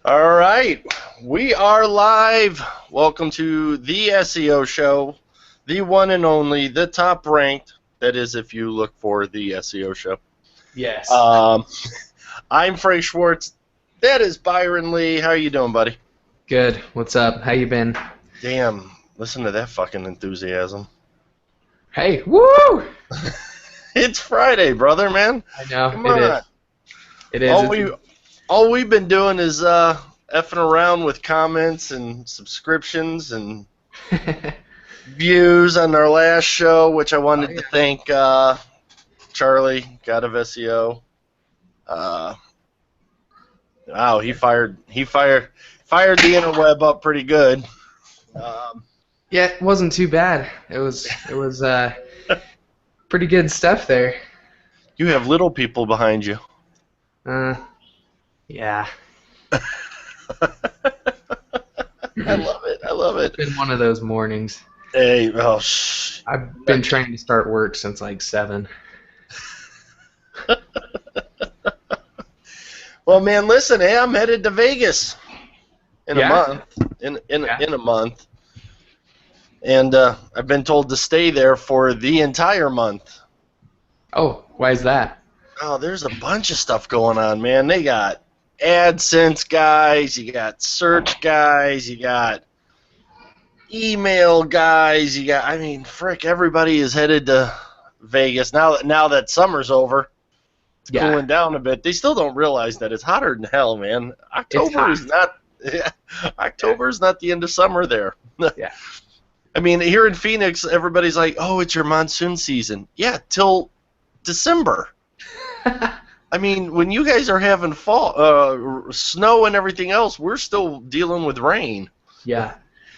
All right, we are live. Welcome to the SEO show, the one and only, the top ranked. That is, if you look for the SEO show. Yes. Um, I'm Frank Schwartz. That is Byron Lee. How you doing, buddy? Good. What's up? How you been? Damn, listen to that fucking enthusiasm. Hey, woo! It's Friday, brother, man. I know Come it on. is. It is. All we've been doing is effing around with comments and subscriptions and views on our last show, which I wanted to thank Charlie, God of SEO. Wow, he fired the interweb up pretty good. Yeah, it wasn't too bad. It was pretty good stuff there. You have little people behind you. Yeah. I love it. I love it. It's been one of those mornings. Hey, I've been trying to start work since like 7. Well, man, listen. Hey, I'm headed to Vegas in a month. In a month, and I've been told to stay there for the entire month. Oh, why is that? Oh, there's a bunch of stuff going on, man. They got AdSense guys, you got search guys, you got email guys, frick, everybody is headed to Vegas now that summer's over. It's cooling down a bit. They still don't realize that it's hotter than hell, man. October is not the end of summer there. Yeah. I mean, here in Phoenix, everybody's like, "Oh, it's your monsoon season." Yeah, till December. I mean, when you guys are having fall, snow and everything else, we're still dealing with rain. Yeah,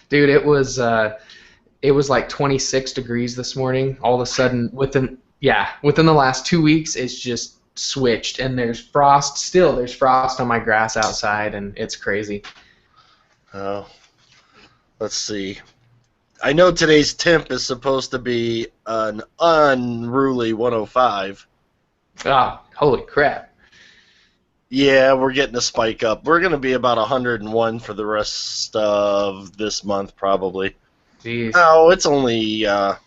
dude, it was like 26 degrees this morning. All of a sudden, within the last 2 weeks, it's just switched, and there's frost. Still, there's frost on my grass outside, and it's crazy. Oh, let's see. I know today's temp is supposed to be an unruly 105. Ah, holy crap. Yeah, we're getting a spike up. We're going to be about 101 for the rest of this month, probably. Jeez. No, it's only... I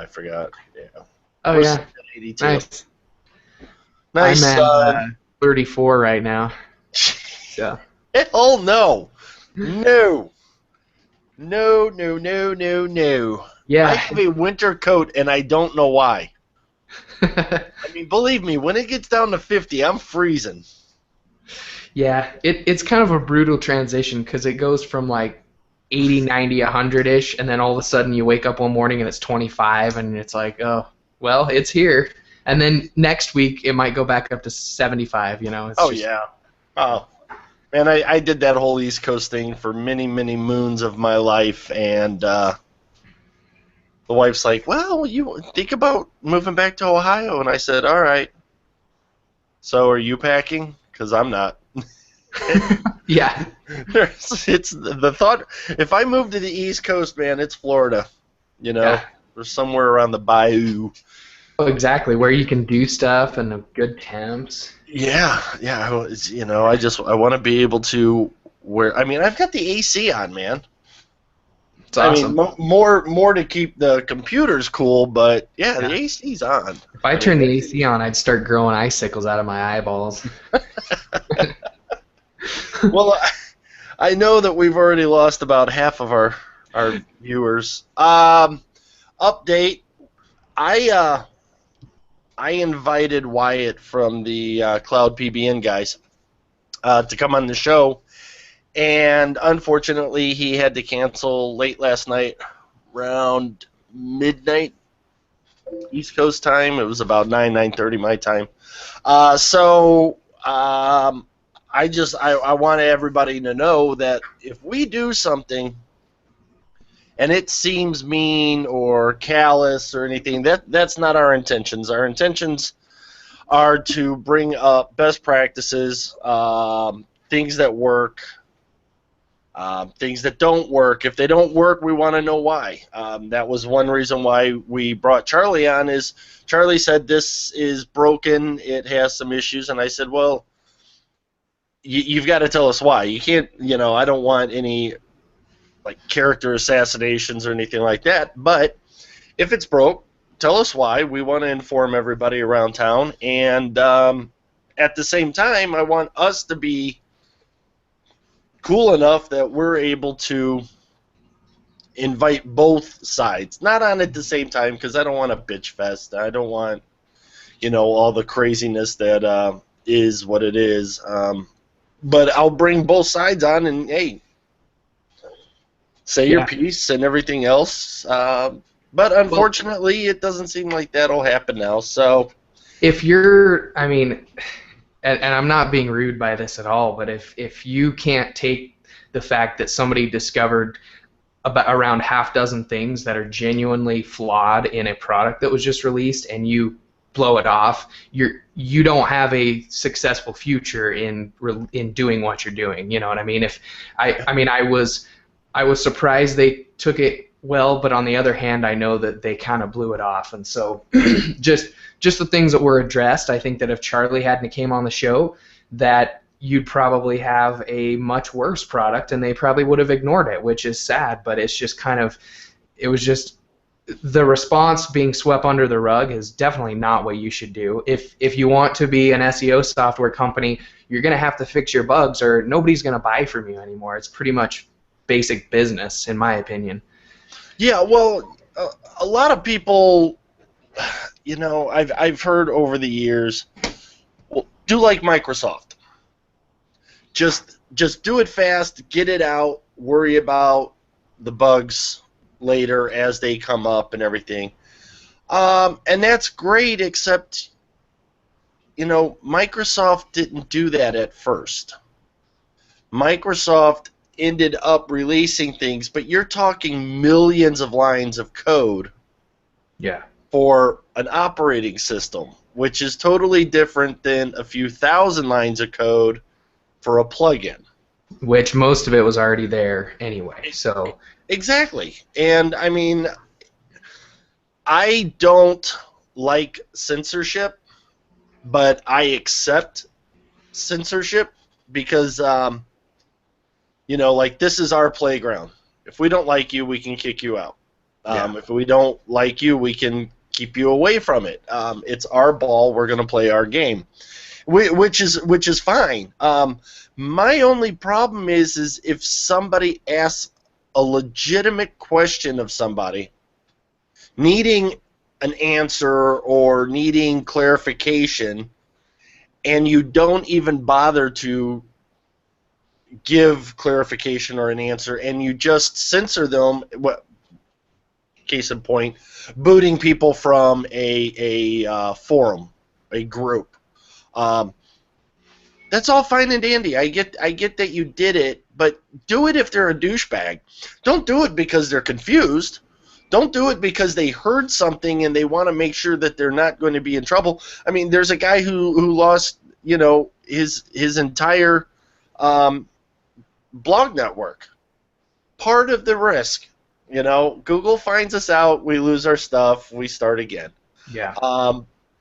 forgot. Yeah. Oh, We're yeah. 82. Nice. Nice. I'm at 34 right now. Yeah. Hell no. No. No, no, no, no, no. Yeah. I have a winter coat, and I don't know why. I mean, believe me, when it gets down to 50, I'm freezing. Yeah, it's kind of a brutal transition because it goes from like 80, 90, 100-ish, and then all of a sudden you wake up one morning and it's 25, and it's like, oh, well, it's here. And then next week it might go back up to 75, you know. Yeah. Oh, man, I did that whole East Coast thing for many, many moons of my life, and the wife's like, well, you think about moving back to Ohio, and I said, all right. So are you packing? Because I'm not. Yeah. It's the thought. If I move to the East Coast, man, it's Florida. You know, or somewhere around the bayou. Oh, exactly, where you can do stuff and the good temps. Yeah. You know, I want to be able to wear. I mean, I've got the AC on, man. It's awesome. I mean, more to keep the computers cool, but yeah, the AC's on. If I turned the AC on, I'd start growing icicles out of my eyeballs. Well, I know that we've already lost about half of our viewers. Update. I invited Wyatt from the Cloud PBN guys to come on the show, and unfortunately he had to cancel late last night, around midnight East Coast time. It was about 9:30 my time. I want everybody to know that if we do something and it seems mean or callous or anything, that's not our intentions. Our intentions are to bring up best practices, things that work, Things that don't work. If they don't work, we want to know why. That was one reason why we brought Charlie on. Is Charlie said this is broken, it has some issues, and I said, well, you've got to tell us why. You can't, I don't want any like character assassinations or anything like that. But if it's broke, tell us why. We want to inform everybody around town, and at the same time, I want us to be cool enough that we're able to invite both sides, not on at the same time, because I don't want a bitch fest. I don't want, all the craziness that is what it is. But I'll bring both sides on, and hey, say your piece and everything else. But unfortunately, it doesn't seem like that'll happen now. So, if you're, I mean, and I'm not being rude by this at all, but if you can't take the fact that somebody discovered around half dozen things that are genuinely flawed in a product that was just released, and you blow it off, you don't have a successful future in doing what you're doing. You know what I mean? I was surprised they took it well, but on the other hand, I know that they kind of blew it off, and so just the things that were addressed, I think that if Charlie hadn't came on the show, that you'd probably have a much worse product, and they probably would have ignored it, which is sad, but it's just it was just the response being swept under the rug is definitely not what you should do. If you want to be an SEO software company, you're going to have to fix your bugs, or nobody's going to buy from you anymore. It's pretty much basic business, in my opinion. Yeah, well, a lot of people, I've heard over the years, well, do like Microsoft. Just do it fast, get it out, worry about the bugs later as they come up and everything. And that's great, except, Microsoft didn't do that at first. Microsoft ended up releasing things, but you're talking millions of lines of code for an operating system, which is totally different than a few thousand lines of code for a plugin. Which most of it was already there anyway. So exactly. And I mean, I don't like censorship, but I accept censorship because like, this is our playground. If we don't like you, we can kick you out. If we don't like you, we can keep you away from it. It's our ball. We're going to play our game, which is fine. My only problem is if somebody asks a legitimate question of somebody, needing an answer or needing clarification, and you don't even bother to give clarification or an answer, and you just censor them. Case in point, booting people from a forum, a group. That's all fine and dandy. I get that you did it, but do it if they're a douchebag. Don't do it because they're confused. Don't do it because they heard something and they want to make sure that they're not going to be in trouble. I mean, there's a guy who lost, his entire blog network. Part of the risk, Google finds us out, we lose our stuff, we start again. Yeah.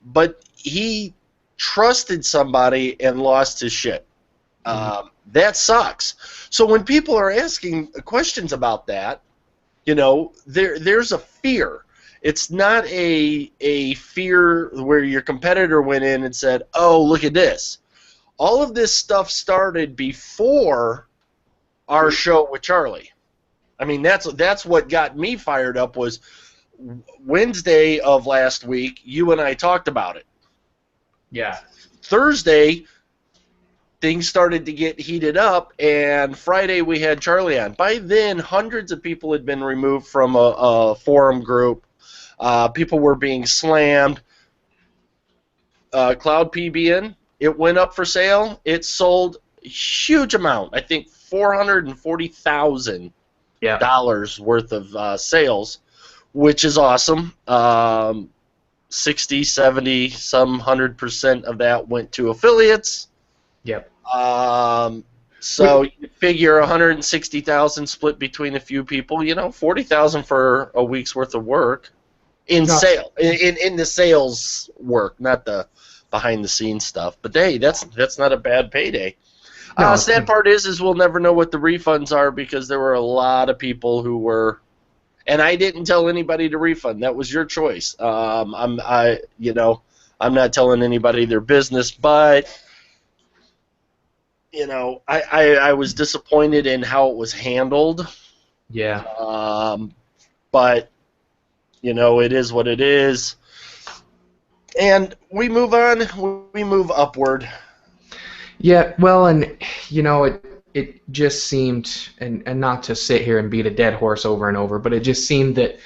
But he trusted somebody and lost his shit. That sucks. So when people are asking questions about that, there's a fear. It's not a fear where your competitor went in and said, "Oh, look at this." All of this stuff started before our show with Charlie. I mean, that's what got me fired up. Was Wednesday of last week, you and I talked about it. Yeah. Thursday, things started to get heated up, and Friday we had Charlie on. By then, hundreds of people had been removed from a forum group. People were being slammed. Cloud PBN, it went up for sale. It sold a huge amount. I think $440,000 worth of sales, which is awesome. 60, 70, some 100% of that went to affiliates. Yep. So you figure 160,000 split between a few people, 40,000 for a week's worth of work in No, in the sales work, not the behind the scenes stuff. But hey, that's not a bad payday. no, Sad part is we'll never know what the refunds are because there were a lot of people who were, and I didn't tell anybody to refund. That was your choice. I'm not telling anybody their business, but I was disappointed in how it was handled. yeah. But it is what it is, and we move on. We move upward. Yeah, well, and it just seemed, and not to sit here and beat a dead horse over and over, but it just seemed that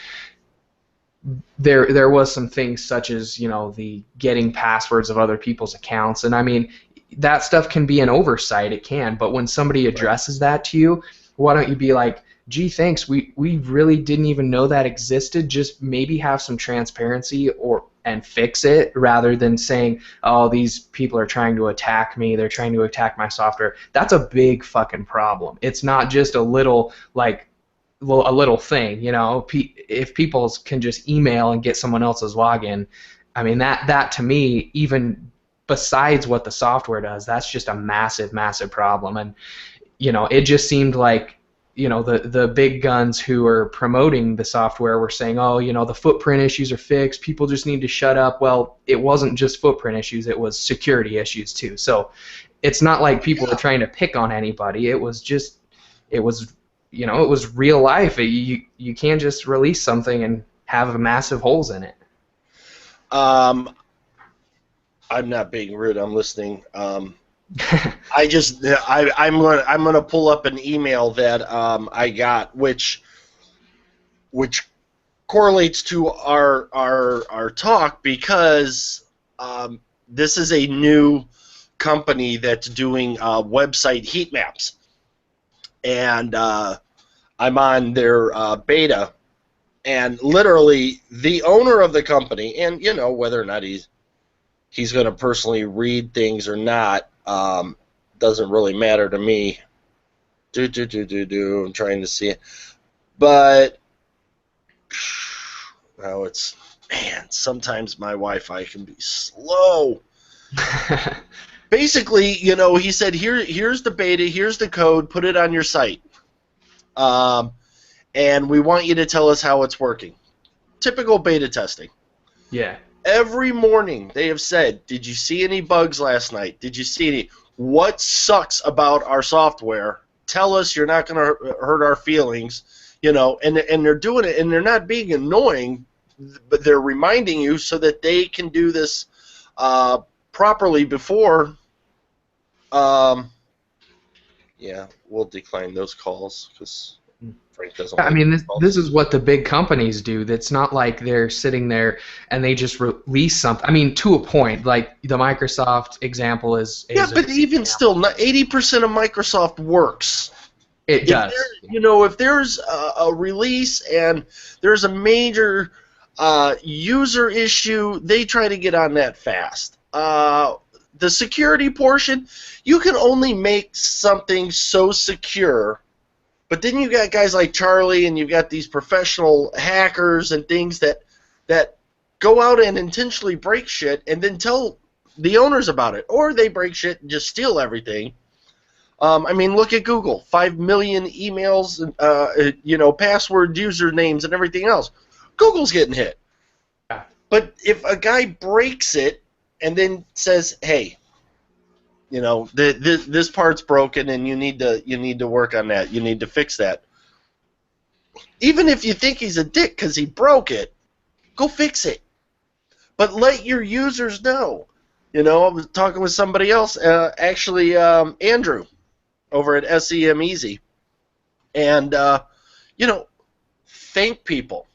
there was some things such as the getting passwords of other people's accounts, and I mean that stuff can be an oversight, it can, but when somebody addresses that to you, why don't you be like, gee, thanks, we really didn't even know that existed, just maybe have some transparency and fix it, rather than saying, oh, these people are trying to attack me, they're trying to attack my software. That's a big fucking problem. It's not just a little thing, if people can just email and get someone else's login, I mean that to me, even besides what the software does, that's just a massive, massive problem. And it just seemed like the big guns who are promoting the software were saying, oh, the footprint issues are fixed, people just need to shut up. Well, it wasn't just footprint issues, it was security issues too. So it's not like people are trying to pick on anybody. It was real life. You can't just release something and have massive holes in it. I'm not being rude. I'm listening. I'm gonna pull up an email that I got, which correlates to our talk, because this is a new company that's doing website heat maps, and I'm on their beta, and literally the owner of the company, and whether or not he's going to personally read things or not, doesn't really matter to me. I'm trying to see it, but sometimes my Wi-Fi can be slow. Basically, he said, here's the beta, here's the code, put it on your site, and we want you to tell us how it's working. Typical beta testing. Yeah. Every morning they have said, did you see any bugs last night? Did you see any? What sucks about our software? Tell us, you're not going to hurt our feelings. And they're doing it, and they're not being annoying, but they're reminding you so that they can do this properly before. Yeah, we'll decline those calls because Frank doesn't. I mean, this is what the big companies do. That's not like they're sitting there and they just release something. I mean, to a point, like the Microsoft example is but even still, 80% of Microsoft works. It does. If there's a release and there's a major user issue, they try to get on that fast. The security portion, you can only make something so secure, but then you got guys like Charlie, and you've got these professional hackers and things that go out and intentionally break shit and then tell the owners about it, or they break shit and just steal everything. I mean, look at Google. 5 million emails, password, usernames, and everything else. Google's getting hit. Yeah. But if a guy breaks it and then says, "Hey, this part's broken, and you need to work on that. You need to fix that." Even if you think he's a dick because he broke it, go fix it. But let your users know. I was talking with somebody else, actually, Andrew, over at SEM Easy, and thank people.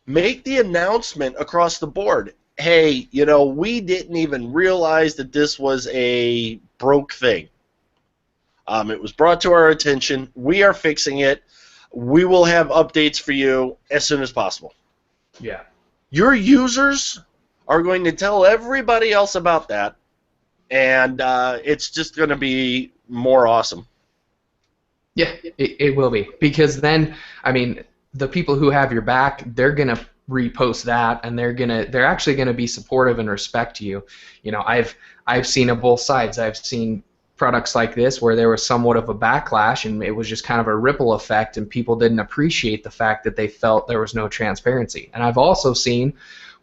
Make the announcement across the board. Hey, we didn't even realize that this was a broke thing. It was brought to our attention. We are fixing it. We will have updates for you as soon as possible. Yeah. Your users are going to tell everybody else about that, and it's just going to be more awesome. Yeah, it will be, because then, I mean, the people who have your back, they're gonna repost that, and they're actually gonna be supportive and respect you. You know, I've seen it both sides. I've seen products like this where there was somewhat of a backlash, and it was just kind of a ripple effect, and people didn't appreciate the fact that they felt there was no transparency. And I've also seen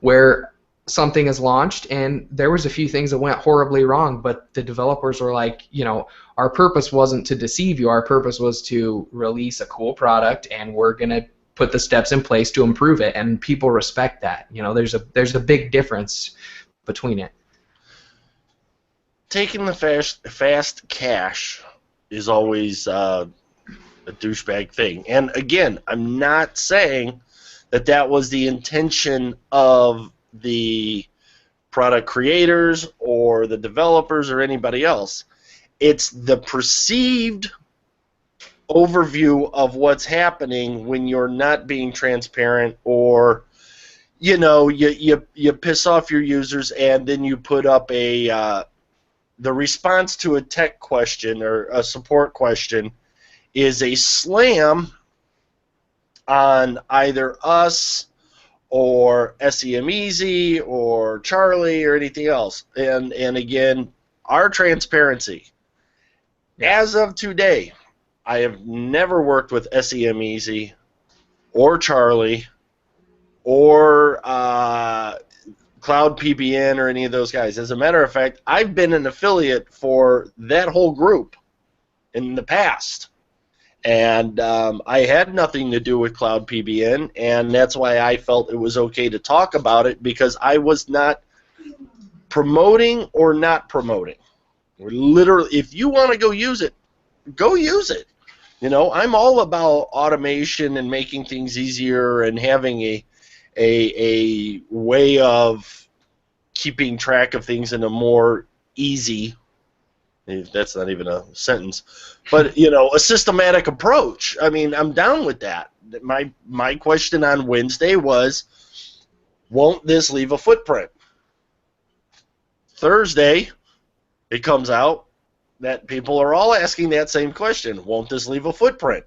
where something is launched and there was a few things that went horribly wrong, but the developers were like, you know, our purpose wasn't to deceive you. Our purpose was to release a cool product, and we're gonna put the steps in place to improve it, and people respect that. You know, there's a big difference between it. Taking the fast cash is always a douchebag thing. And again, I'm not saying that that was the intention of the product creators or the developers or anybody else. It's the perceived overview of what's happening when you're not being transparent, or you piss off your users, and then you put up the response to a tech question or a support question is a slam on either us or SEM Easy or Charlie or anything else. And again, our transparency. Yeah. As of today, I have never worked with SEM Easy or Charlie or Cloud PBN or any of those guys. As a matter of fact, I've been an affiliate for that whole group in the past. And I had nothing to do with Cloud PBN, and that's why I felt it was okay to talk about it, because I was not promoting or not promoting. We're literally, if you want to go use it, go use it. You know, I'm all about automation and making things easier and having a way of keeping track of things in a more easy, that's not even a sentence, but a systematic approach. I mean, I'm down with that. My question on Wednesday was, won't this leave a footprint? Thursday, it comes out that people are all asking that same question. Won't this leave a footprint?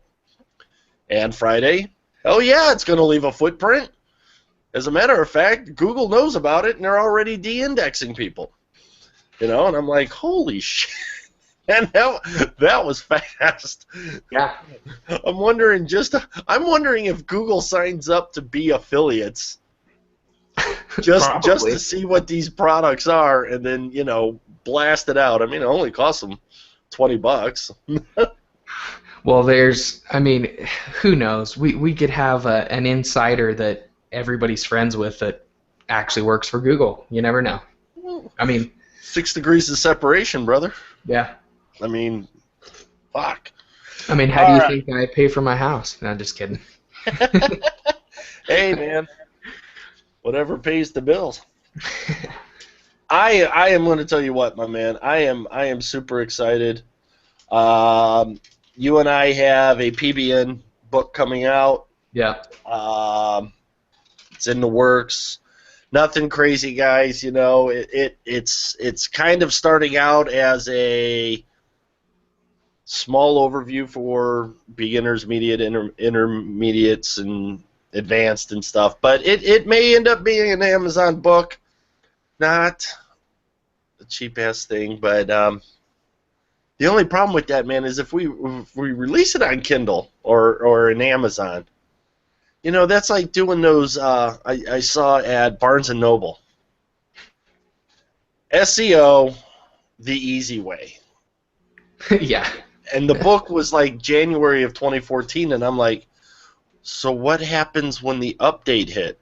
And Friday, oh yeah, it's going to leave a footprint. As a matter of fact, Google knows about it, and they're already de-indexing people. And I'm like, holy shit. And that was fast. Yeah. I'm wondering if Google signs up to be affiliates just to see what these products are, and then blast it out. I mean, it only costs them $20. Well, who knows? We could have an insider that everybody's friends with that actually works for Google. You never know. I mean, 6 degrees of separation, brother. Yeah. I mean, fuck. I mean, how do you think I pay for my house? No, just kidding. Hey, man. Whatever pays the bills. I am going to tell you what, my man. I am super excited. You and I have a PBN book coming out. Yeah. It's in the works. Nothing crazy, guys. It's kind of starting out as a small overview for beginners, intermediates, and advanced and stuff. But it may end up being an Amazon book. Not a cheap-ass thing, but the only problem with that, man, is if we release it on Kindle or in Amazon, that's like doing those, I saw at Barnes & Noble. SEO the easy way. Yeah. And the book was like January of 2014, and I'm like, so what happens when the update hit?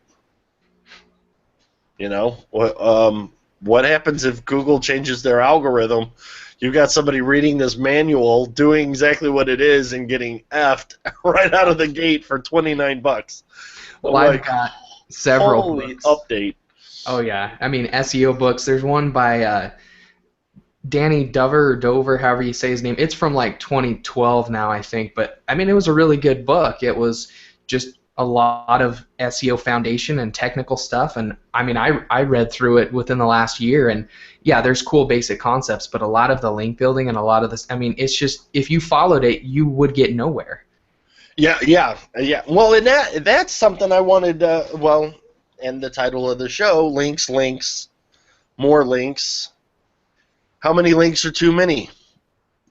What happens if Google changes their algorithm? You've got somebody reading this manual, doing exactly what it is, and getting effed right out of the gate for $29. Well, I've got several holy books. Update. Oh yeah, I mean SEO books. There's one by Danny Dover, however you say his name. It's from like 2012 now, I think. But I mean, it was a really good book. It was just a lot of SEO foundation and technical stuff. And I mean, I read through it within the last year, and yeah, there's cool basic concepts, but a lot of the link building and a lot of this, I mean, it's just, if you followed it, you would get nowhere. Yeah. Well, and that's something I wanted. Well, and the title of the show: links, more links. How many links are too many,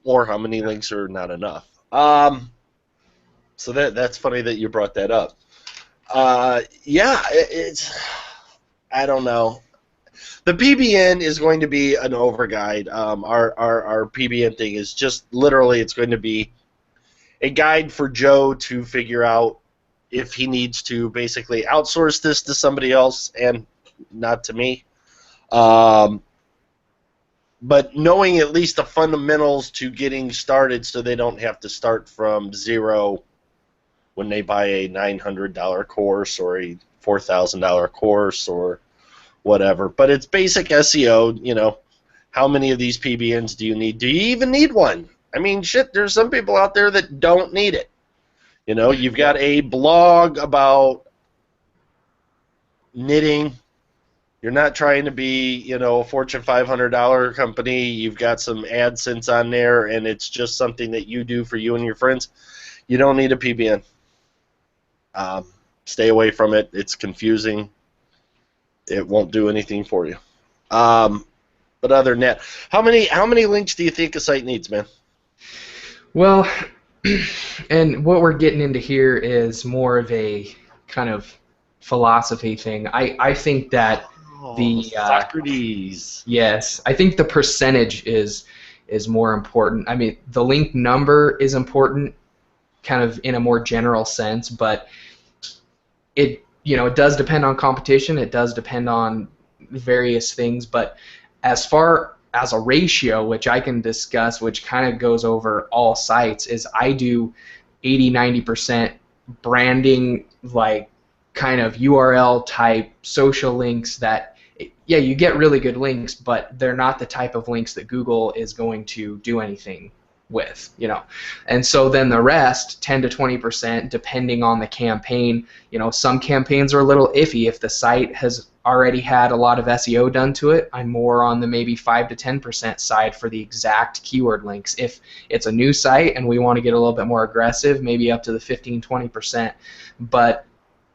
or how many links are not enough? So that's funny that you brought that up. It's I don't know. The PBN is going to be an overguide. Our PBN thing is just literally, it's going to be a guide for Joe to figure out if he needs to basically outsource this to somebody else and not to me. But knowing at least the fundamentals to getting started, so they don't have to start from zero when they buy a $900 course or a $4,000 course or whatever. But it's basic SEO. How many of these PBNs do you need? Do you even need one? I mean, shit, there's some people out there that don't need it. You've got a blog about knitting. You're not trying to be, a Fortune $500 company. You've got some AdSense on there, and it's just something that you do for you and your friends. You don't need a PBN. Stay away from it. It's confusing. It won't do anything for you. But other than that, how many links do you think a site needs, man? Well, and what we're getting into here is more of a kind of philosophy thing. I think that Socrates. Yes, I think the percentage is more important. I mean, the link number is important, kind of in a more general sense, but it does depend on competition. It does depend on various things, but as far as a ratio, which I can discuss, which kind of goes over all sites, is I do 80-90% branding, like kind of URL type social links that, yeah, you get really good links, but they're not the type of links that Google is going to do anything with, And so then the rest, 10 to 20%, depending on the campaign. Some campaigns are a little iffy. If the site has already had a lot of SEO done to it, I'm more on the maybe 5 to 10% side for the exact keyword links. If it's a new site and we want to get a little bit more aggressive, maybe up to the 15-20%. But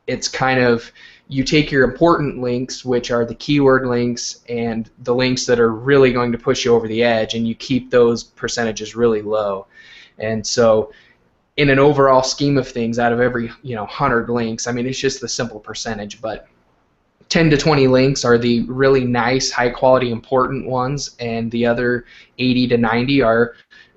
it's kind of, you take your important links, which are the keyword links and the links that are really going to push you over the edge, and you keep those percentages really low. And so in an overall scheme of things, out of every 100 links, I mean, it's just the simple percentage, but 10 to 20 links are the really nice, high quality, important ones, and the other 80 to 90 are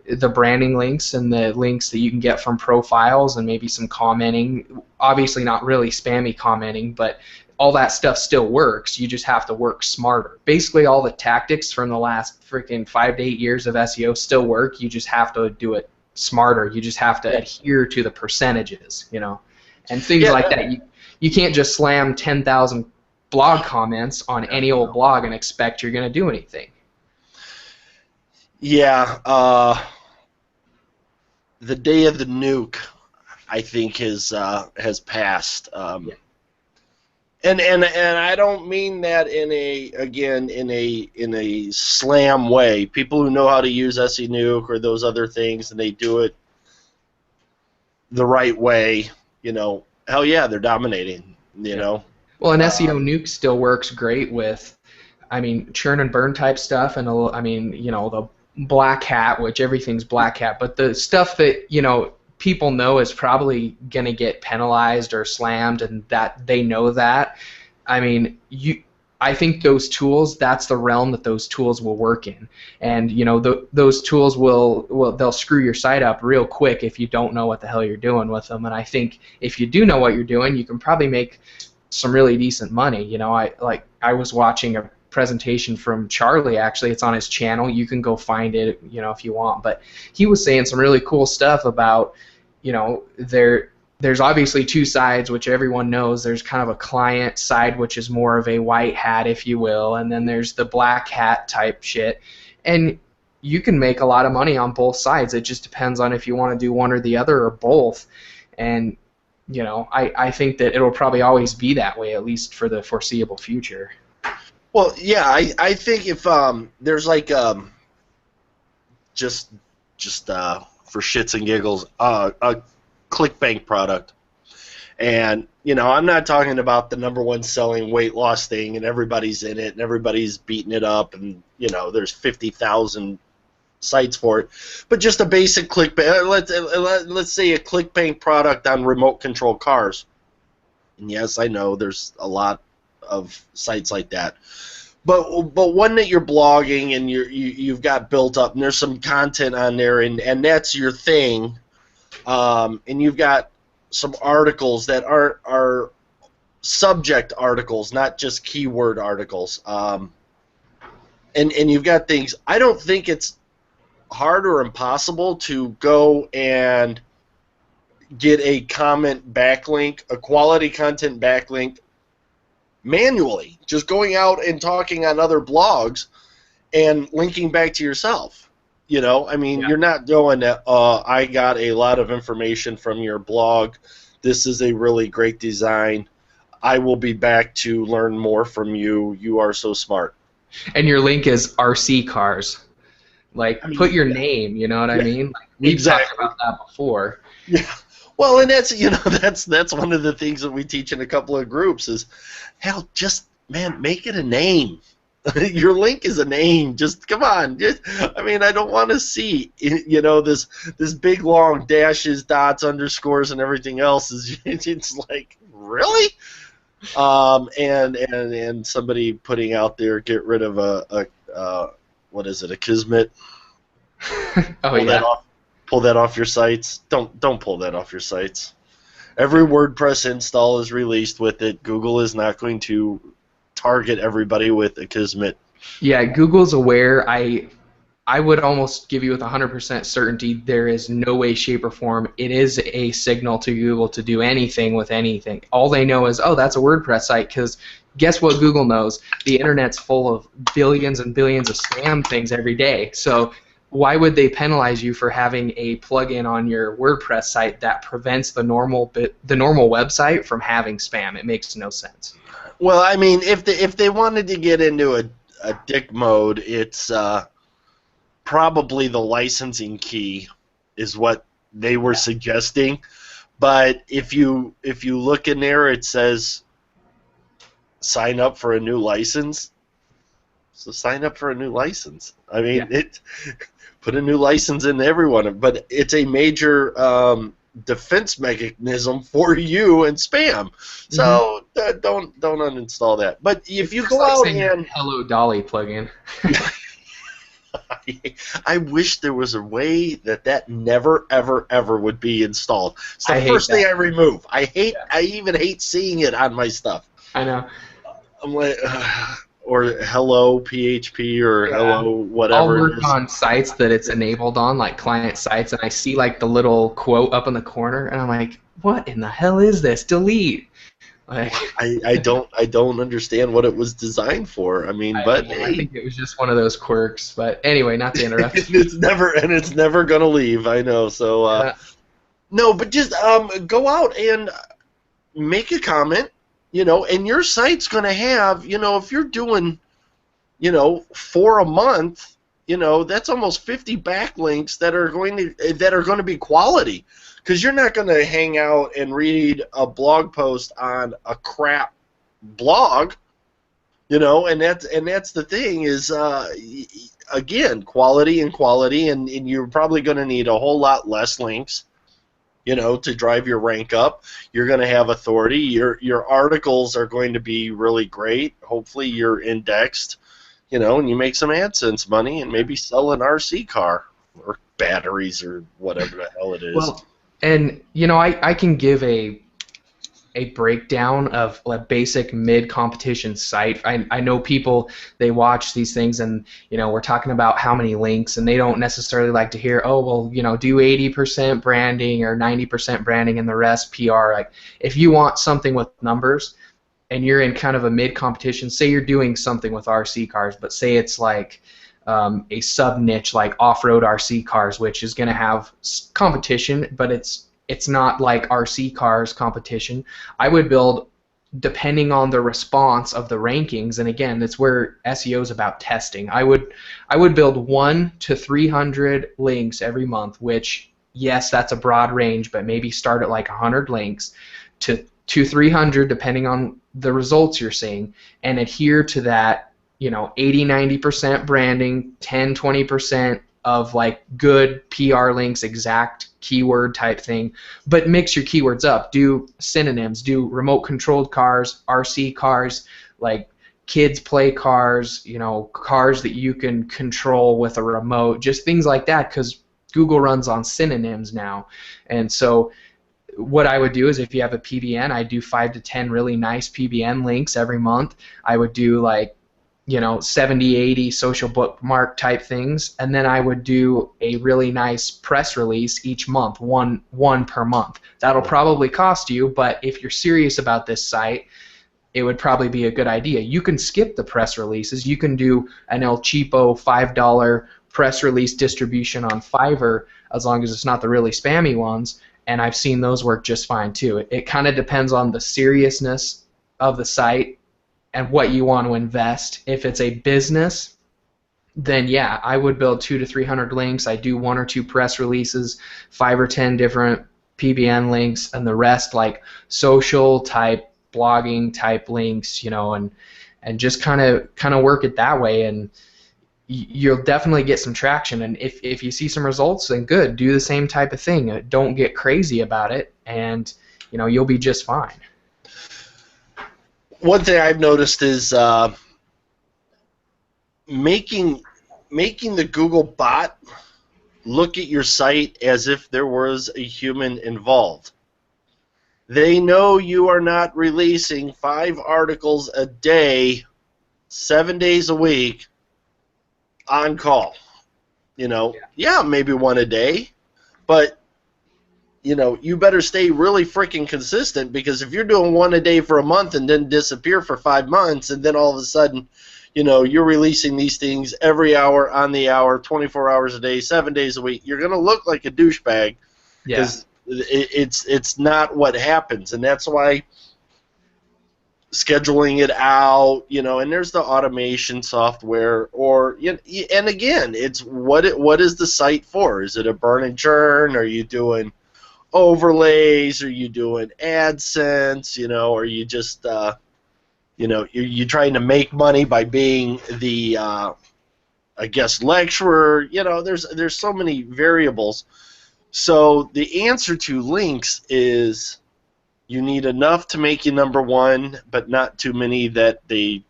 the branding links and the links that you can get from profiles and maybe some commenting. Obviously not really spammy commenting, but all that stuff still works. You just have to work smarter. Basically all the tactics from the last freaking 5 to 8 years of SEO still work. You just have to do it smarter. You just have to adhere to the percentages, and things like that. You can't just slam 10,000 blog comments on any old blog and expect you're going to do anything. Yeah, the day of the nuke, I think, has passed. And I don't mean that in a slam way. People who know how to use SE Nuke or those other things, and they do it the right way, hell yeah, they're dominating. Well, and SEO Nuke still works great with, churn and burn type stuff, and the black hat, which everything's black hat, but the stuff that people know is probably going to get penalized or slammed, and that they know that. I think those tools, that's the realm that those tools will work in, and those tools they'll screw your site up real quick if you don't know what the hell you're doing with them. And I think if you do know what you're doing, you can probably make some really decent money. I was watching a presentation from Charlie, actually. It's on his channel. You can go find it, if you want. But he was saying some really cool stuff about, there's obviously two sides, which everyone knows. There's kind of a client side, which is more of a white hat, if you will, and then there's the black hat type shit. And you can make a lot of money on both sides. It just depends on if you want to do one or the other or both. And I think that it'll probably always be that way, at least for the foreseeable future. Well, yeah, I think if there's like just for shits and giggles a ClickBank product, and I'm not talking about the number one selling weight loss thing and everybody's in it and everybody's beating it up and there's 50,000 sites for it, but just a basic ClickBank. Let's say a ClickBank product on remote control cars. And yes, I know there's a lot of sites like that. But one that you're blogging and you've got built up and there's some content on there and that's your thing, and you've got some articles that are subject articles, not just keyword articles, and you've got things. I don't think it's hard or impossible to go and get a comment backlink, a quality content backlink, manually, just going out and talking on other blogs and linking back to yourself. I mean, You're not going to, I got a lot of information from your blog. This is a really great design. I will be back to learn more from you. You are so smart. And your link is RC cars. Like, put your name, you know what I mean? Like, we've talked about that before. Yeah. Well, and that's that's one of the things that we teach in a couple of groups is, hell, just make it a name. Your link is a name. Just come on. I don't want to see this big long dashes, dots, underscores, and everything else. It's like, really? And somebody putting out there, get rid of a what is it, a Kismet? Pull that off your sites. Don't pull that off your sites. Every WordPress install is released with it. Google is not going to target everybody with a Kismet. Yeah, Google's aware. I would almost give you with 100% certainty there is no way, shape, or form it is a signal to Google to do anything with anything. All they know is, oh, that's a WordPress site, because guess what Google knows? The internet's full of billions and billions of spam things every day. So why would they penalize you for having a plugin on your WordPress site that prevents the normal website from having spam? It makes no sense. Well, I mean, if they wanted to get into a dick mode, it's probably the licensing key is what they were suggesting. But if you look in there, it says sign up for a new license. So sign up for a new license. I mean, put a new license in everyone. But it's a major defense mechanism for you and spam. So don't uninstall that. But if you go out and Hello Dolly plugin. I wish there was a way that never ever ever would be installed. It's the first thing I remove. I even hate seeing it on my stuff. I know. I'm like, or hello PHP or hello whatever. I'll work on sites that it's enabled on, like client sites, and I see like the little quote up in the corner, and I'm like, what in the hell is this? Delete. Like, I don't understand what it was designed for. I mean, I think it was just one of those quirks. But anyway, not to interrupt. It's never gonna leave. I know. So no, but just go out and make a comment. And your site's gonna have, if you're doing, 4 a month, that's almost 50 backlinks that are going to be quality. Because you're not going to hang out and read a blog post on a crap blog, and that's the thing is, again, quality, and you're probably going to need a whole lot less links, to drive your rank up. You're going to have authority. Your articles are going to be really great. Hopefully you're indexed, and you make some AdSense money and maybe sell an RC car or batteries or whatever the hell it is. Well, and I can give a breakdown of a basic mid-competition site. I know people, they watch these things and we're talking about how many links, and they don't necessarily like to hear, oh well, do 80% branding or 90% branding and the rest PR. Like, if you want something with numbers and you're in kind of a mid-competition, say you're doing something with RC cars, but say it's like a sub niche like off-road RC cars, which is going to have competition, but it's it's not like RC cars competition. I would build depending on the response of the rankings, and again, that's where SEO is about testing. I would build 1 to 300 links every month, which yes, that's a broad range, but maybe start at like 100 links to 300 depending on the results you're seeing, and adhere to that, 80-90% branding, 10-20% of like good PR links, exact keyword type thing, but mix your keywords up. Do synonyms, do remote controlled cars, RC cars, like kids play cars, cars that you can control with a remote, just things like that, because Google runs on synonyms now. And so what I would do is, if you have a PBN, I do 5 to 10 really nice PBN links every month. I would do like 70, 80 social bookmark type things, and then I would do a really nice press release each month, one per month. That'll probably cost you, but if you're serious about this site, it would probably be a good idea. You can skip the press releases. You can do an El Cheapo $5 press release distribution on Fiverr, as long as it's not the really spammy ones, and I've seen those work just fine too. It kind of depends on the seriousness of the site and what you want to invest. If it's a business, then yeah, I would build 200 to 300 links. I do 1 or 2 press releases, 5 or 10 different PBN links, and the rest like social type, blogging type links, and just kind of work it that way, and you'll definitely get some traction. And if you see some results, then good. Do the same type of thing. Don't get crazy about it, and you'll be just fine. One thing I've noticed is making the Google bot look at your site as if there was a human involved. They know you are not releasing 5 articles a day, 7 days a week, on call. Yeah, maybe 1 a day, but you better stay really freaking consistent, because if you're doing 1 a day for a month and then disappear for 5 months, and then all of a sudden, you're releasing these things every hour, on the hour, 24 hours a day, 7 days a week, you're going to look like a douchebag, because it's not what happens. And that's why scheduling it out, and there's the automation software, or and again, it's what is the site for? Is it a burn and churn? Are you doing overlays? Are you doing AdSense? Are you just you're trying to make money by being the a guest lecturer? There's so many variables. So the answer to links is, you need enough to make you number 1, but not too many that they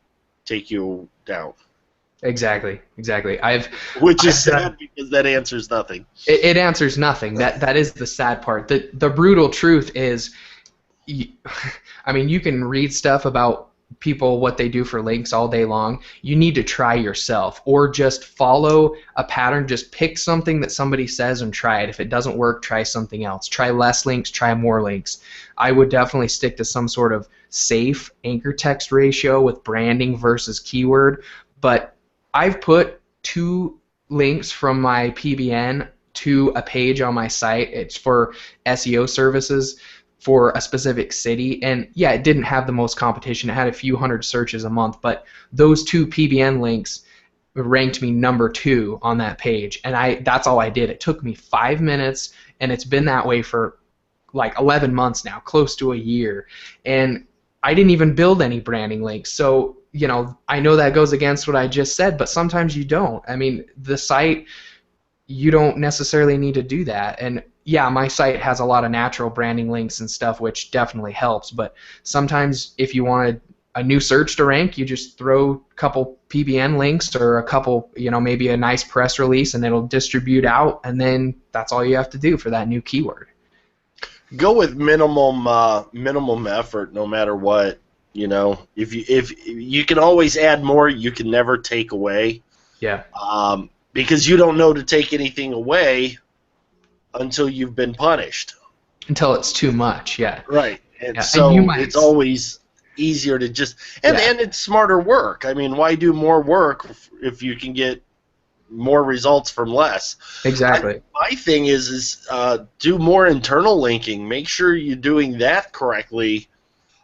take you down. Exactly. Which is sad, because that answers nothing. It answers nothing. That is the sad part. The brutal truth is, you can read stuff about people, what they do for links all day long. You need to try yourself, or just follow a pattern. Just pick something that somebody says and try it. If it doesn't work, try something else. Try less links, try more links. I would definitely stick to some sort of safe anchor text ratio with branding versus keyword. But I've put 2 links from my PBN to a page on my site. It's for SEO services for a specific city, and yeah, it didn't have the most competition. It had a few hundred searches a month, but those 2 PBN links ranked me number 2 on that page, and that's all I did. It took me 5 minutes, and it's been that way for like 11 months now, close to a year, and I didn't even build any branding links. So I know that goes against what I just said, but sometimes you don't. The site, you don't necessarily need to do that. And yeah, my site has a lot of natural branding links and stuff, which definitely helps, but sometimes if you wanted a new search to rank, you just throw a couple PBN links, or a couple, maybe a nice press release, and it'll distribute out, and then that's all you have to do for that new keyword. Go with minimum effort, no matter what. If you can always add more, you can never take away. Yeah. Because you don't know to take anything away until you've been punished. Until it's too much, yeah. Right. And yeah. so and it's always easier to just and it's smarter work. Why do more work if you can get more results from less. Exactly. My thing is do more internal linking. Make sure you're doing that correctly,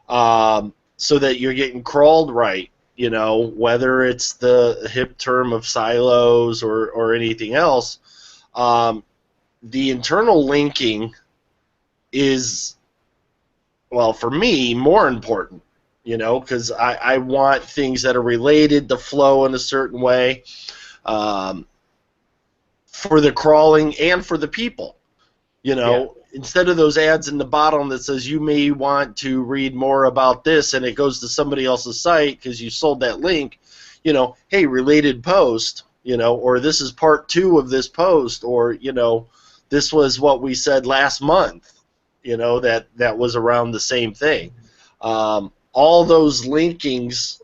so that you're getting crawled right. Whether it's the hip term of silos or anything else, the internal linking is, well, for me, more important. Because I want things that are related to flow in a certain way, for the crawling and for the people. Yeah. Instead of those ads in the bottom that says you may want to read more about this, and it goes to somebody else's site because you sold that link, hey, related post, or this is part 2 of this post, or, this was what we said last month, that was around the same thing. All those linkings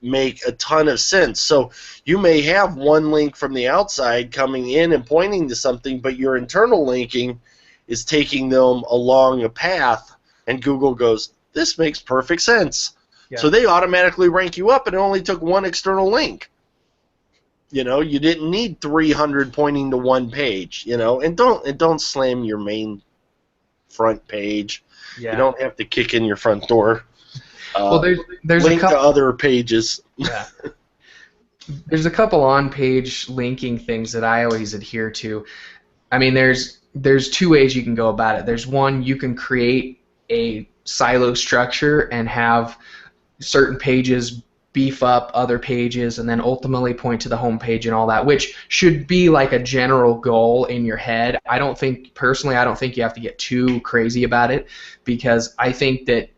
make a ton of sense. So you may have one link from the outside coming in and pointing to something, but your internal linking is taking them along a path, and Google goes, this makes perfect sense. Yeah. So they automatically rank you up, and it only took one external link. You didn't need 300 pointing to one page, and don't slam your main front page. Yeah. You don't have to kick in your front door. Well, there's link a couple to other pages. Yeah. There's a couple on-page linking things that I always adhere to. I mean, there's 2 ways you can go about it. There's one, you can create a silo structure and have certain pages beef up other pages and then ultimately point to the home page and all that, which should be like a general goal in your head. Personally, I don't think you have to get too crazy about it, because I think that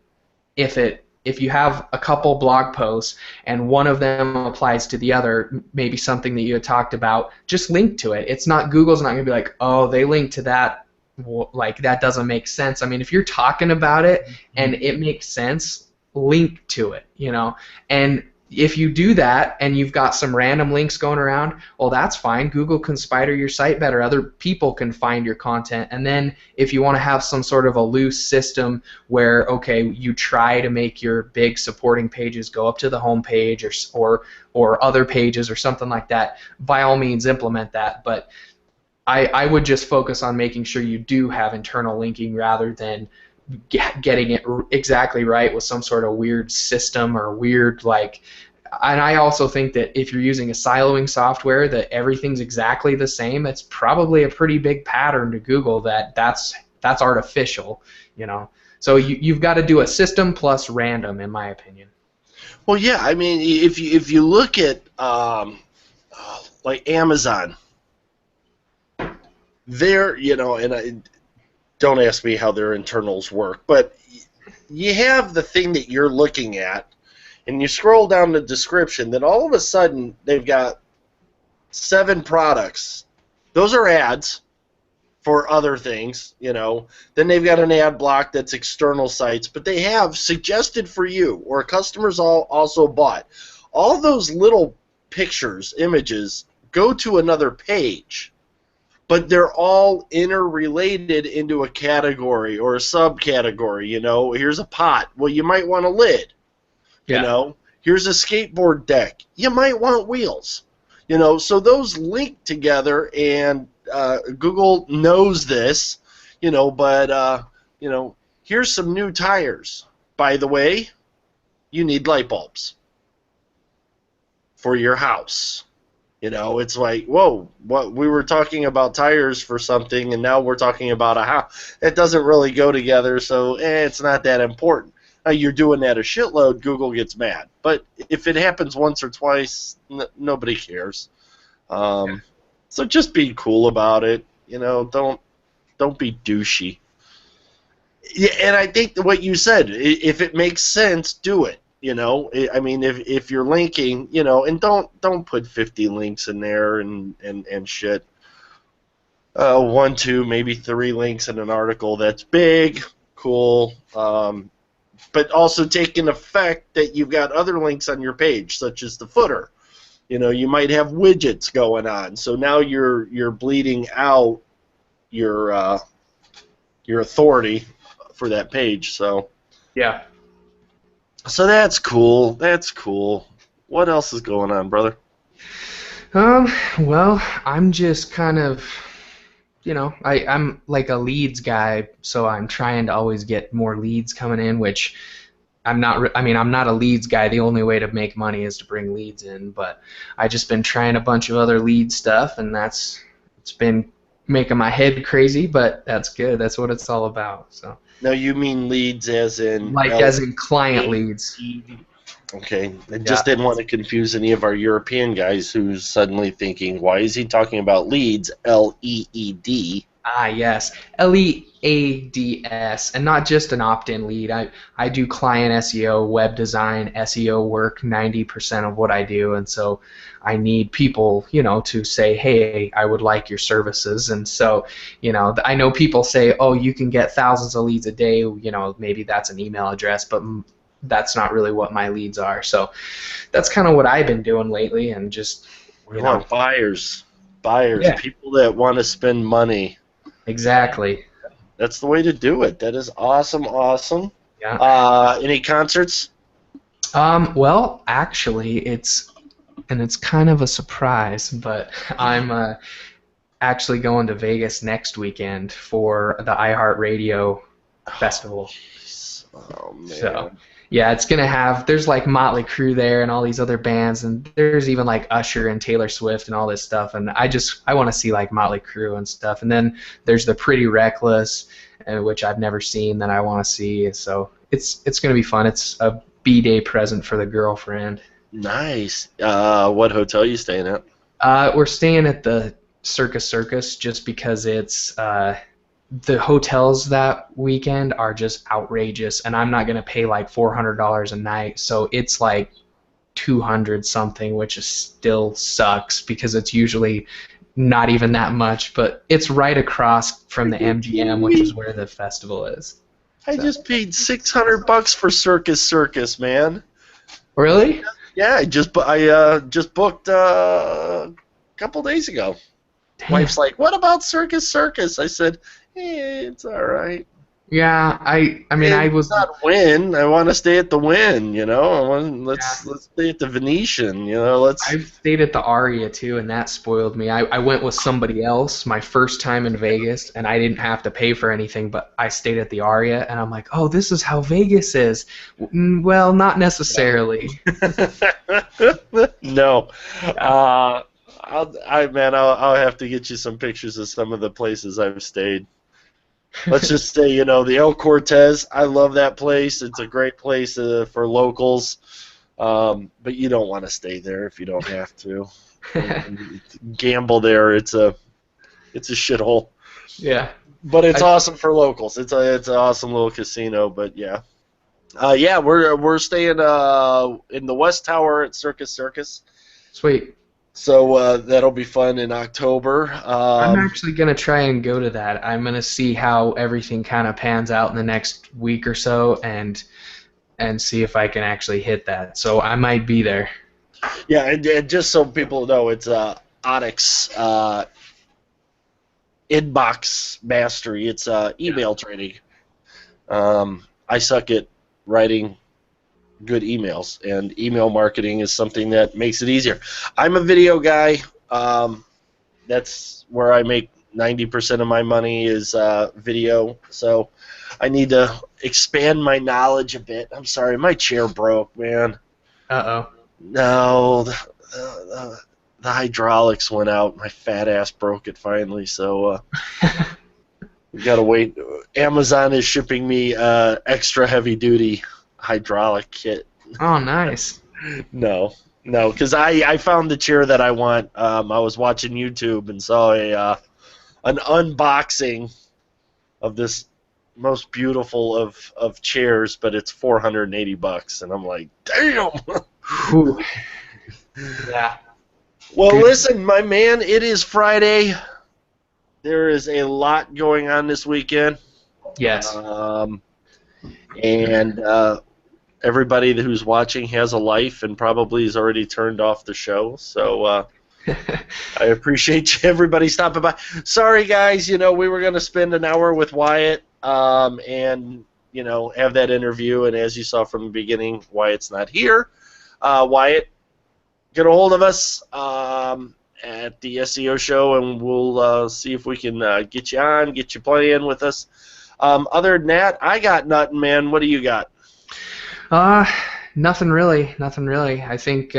if you have a couple blog posts and one of them applies to the other, maybe something that you had talked about, just link to it. Google's not going to be like, oh, they link to that, like that doesn't make sense. I mean, if you're talking about it and it makes sense, link to it, And if you do that and you've got some random links going around, well, that's fine. Google can spider your site better. Other people can find your content. And then if you want to have some sort of a loose system where, okay, you try to make your big supporting pages go up to the home page or other pages or something like that, by all means implement that. But I would just focus on making sure you do have internal linking rather than getting it exactly right with some sort of weird system or weird and I also think that if you're using a siloing software that everything's exactly the same, it's probably a pretty big pattern to Google that's artificial, So you've got to do a system plus random, in my opinion. Well, yeah, I mean, if you look at like Amazon, they're, and don't ask me how their internals work, but you have the thing that you're looking at, and you scroll down the description, then all of a sudden they've got 7 products. Those are ads for other things, Then they've got an ad block that's external sites, but they have suggested for you, or customers also bought. All those little pictures, images, go to another page. But they're all interrelated into a category or a subcategory. Here's a pot. Well, you might want a lid. Yeah. Here's a skateboard deck. You might want wheels. So those link together, and Google knows this. But here's some new tires. By the way, you need light bulbs for your house. It's like, whoa, what we were talking about tires for something, and now we're talking about a house. It doesn't really go together, so it's not that important. You're doing that a shitload, Google gets mad. But if it happens once or twice, nobody cares. So just be cool about it. Don't be douchey. Yeah, and I think what you said, if it makes sense, do it. I mean, if you're linking, and don't put 50 links in there and shit. 1, 2, maybe 3 links in an article that's big, cool, but also take in effect that you've got other links on your page, such as the footer. You might have widgets going on, so now you're bleeding out your authority for that page. So yeah. So that's cool. That's cool. What else is going on, brother? Um, well, I'm just kind of, I'm like a leads guy, so I'm trying to always get more leads coming in, which I'm not a leads guy. The only way to make money is to bring leads in, but I just been trying a bunch of other lead stuff, and it's been making my head crazy, but that's good. That's what it's all about. So, Now you mean leads as in like L as in client A leads. D D? Okay, I just Yeah. didn't want to confuse any of our European guys who's suddenly thinking, why is he talking about leads? Leed. Ah, yes. LEADS, and not just an opt-in lead. I do client SEO, web design, SEO work, 90% of what I do, and so I need people, to say, hey, I would like your services. And so, I know people say, oh, you can get thousands of leads a day, maybe that's an email address, but that's not really what my leads are. So that's kind of what I've been doing lately, and just, We want buyers, yeah, people that want to spend money. exactly. That's the way to do it. That is awesome, awesome. Yeah. Any concerts? Well, actually, it's kind of a surprise, but I'm actually going to Vegas next weekend for the iHeartRadio festival. Jeez. Oh So, man. yeah, there's like Motley Crue there and all these other bands, and there's even like Usher and Taylor Swift and all this stuff. And I want to see like Motley Crue and stuff. And then there's the Pretty Reckless, which I've never seen that I want to see. So it's gonna be fun. It's a B-day present for the girlfriend. Nice. What hotel you staying at? We're staying at the Circus just because it's the hotels that weekend are just outrageous, and I'm not gonna pay like $400 a night, so it's like 200 something, which is still sucks because it's usually not even that much, but it's right across from the Are you MGM, kidding which me? is where the festival is. I So, just paid $600 for Circus, man. really? Yeah, just booked a couple days ago. Damn. Wife's like, "What about Circus?" I said, "It's all right. Yeah, I mean I It's was. not Win. I want to stay at the Win. Yeah. Let's stay at the Venetian. Let's." I've stayed at the Aria too, and that spoiled me. I went with somebody else my first time in Vegas, and I didn't have to pay for anything, but I stayed at the Aria, and I'm like, oh, this is how Vegas is. Well, not necessarily. No. Yeah. I'll have to get you some pictures of some of the places I've stayed. Let's just say, the El Cortez. I love that place. It's a great place for locals. But you don't want to stay there if you don't have to. And gamble there. It's a shithole. Yeah. But it's I, awesome for locals. It's an awesome little casino. But yeah. Yeah, we're staying in the West Tower at Circus. sweet. So that'll be fun in October. I'm actually gonna try and go to that. I'm gonna see how everything kind of pans out in the next week or so, and see if I can actually hit that. So I might be there. Yeah, and just so people know, it's Onyx Inbox Mastery. It's email training. I suck at writing good emails, and email marketing is something that makes it easier. I'm a video guy. That's where I make 90% of my money is video. So I need to expand my knowledge a bit. I'm sorry, my chair broke, man. Uh No, the hydraulics went out. My fat ass broke it finally. So oh. we gotta wait. Amazon is shipping me extra heavy duty hydraulic kit. Oh, nice. No, because I found the chair that I want. I was watching YouTube and saw an unboxing of this most beautiful of chairs, but it's $480, and I'm like, damn. Whew. Yeah. Well, Good. listen, my man, it is Friday. There is a lot going on this weekend. Yes. And everybody who's watching has a life and probably has already turned off the show. So I appreciate everybody stopping by. Sorry, guys. We were going to spend an hour with Wyatt and, have that interview. And as you saw from the beginning, Wyatt's not here. Wyatt, get a hold of us. at the SEO show, and we'll see if we can get you on, get you playing with us. Other than that, I got nothing, man. What do you got? Uh, nothing really. Nothing really. I think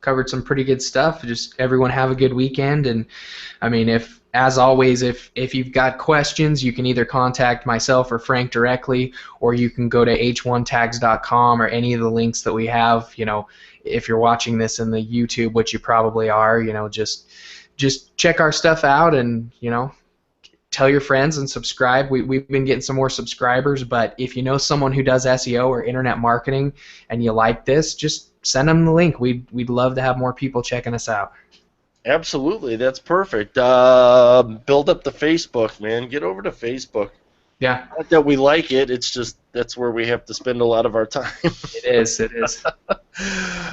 covered some pretty good stuff. Just everyone have a good weekend, and I mean, if as always, if you've got questions, you can either contact myself or Frank directly, or you can go to h1tags.com or any of the links that we have. You know, if you're watching this in the YouTube, which you probably are, you know, just check our stuff out, and you know, tell your friends and subscribe. We've been getting some more subscribers, but if you know someone who does SEO or internet marketing and you like this, just send them the link. We'd love to have more people checking us out. Absolutely, that's perfect. Build up the Facebook, man. Get over to Facebook. Yeah, Not that we like it, it's just that's where we have to spend a lot of our time. it is. It is.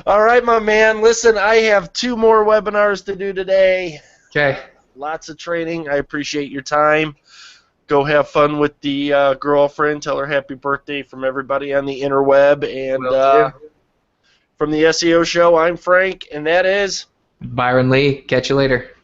All right, my man. Listen, I have 2 more webinars to do today. Okay. Lots of training. I appreciate your time. Go have fun with the girlfriend. Tell her happy birthday from everybody on the interweb. And Will do. from the SEO show, I'm Frank, and that is Byron Lee. Catch you later.